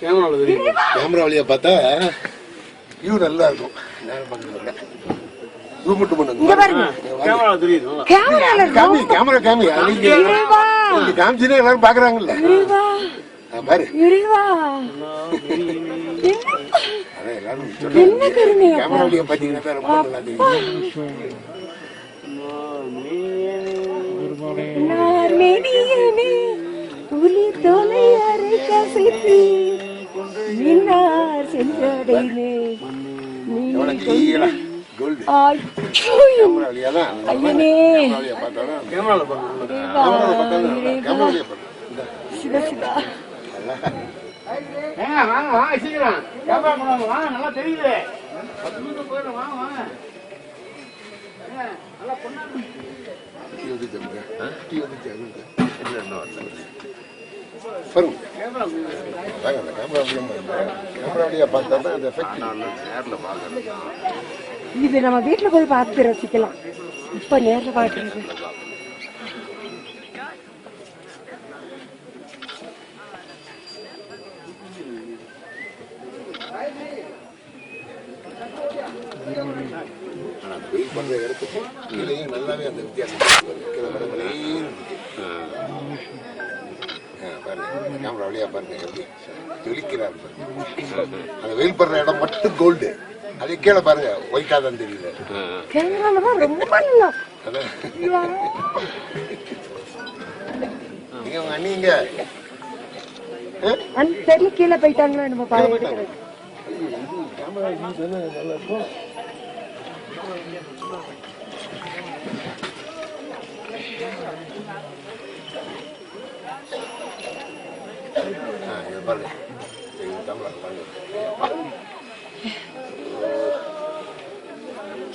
Camera வழியா பார்த்தா view நல்லா இருக்கும். நேரம் பார்க்கல ஜூம் மட்டும் பண்ணுங்க. கேமரா தெரியுது. காமி கேமரா காமி நீங்க காமிச்சினா எல்லாரும் பாக்குறாங்கல்ல. பாரு அதான் எல்லாரும் கேமரா வழியா பாத்தீங்கன்னா ரொம்ப நல்லா தெரியும். நல்லா தெரியுது. இது நம்ம வீட்டுல போய் பார்த்து ரசிக்கலாம். இப்ப நேர்ல பாக்குறது நல்லாவே அந்த வித்தியாசம் கேமரா வழியா பாருங்க எப்படி ஜொலிக்கிறார். அந்த வெயில் படுற இடம் மட்டும் கோல்டு, அதே கீழே பாருங்க ஒயிட்டா தான் தெரியல. நீங்க அண்ணிங்க தெரியல கீழே போயிட்டாங்களா நம்ம பாருங்க.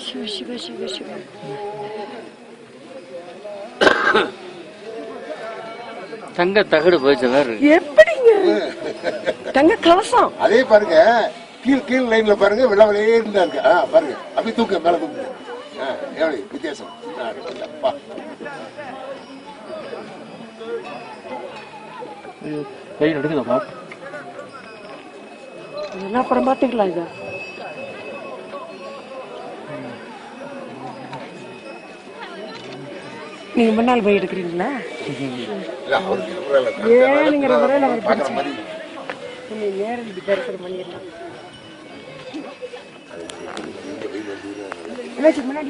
சிவ சிவ சிவ சிவ தங்க தகடு போயிடுச்சு. எப்படிங்க தங்க கலசம் அதே பாருங்க. கீழ் லைன்ல பாருங்க வெள்ள வெள்ளையே இருந்தா இருக்கு. பாருங்க அப்படி தூக்க மேல தூக்கு. எவ்வளவு வித்தியாசம். கை எடுக்குதா என்ன அப்புறம் பாத்துக்கலாம். இத நீங்க முன்னால் போய் எடுக்கிறீங்களா? ஏனுங்கிற முறையில் அவர் நேரம் தரிசனம் பண்ணிடலாம். முன்னாடி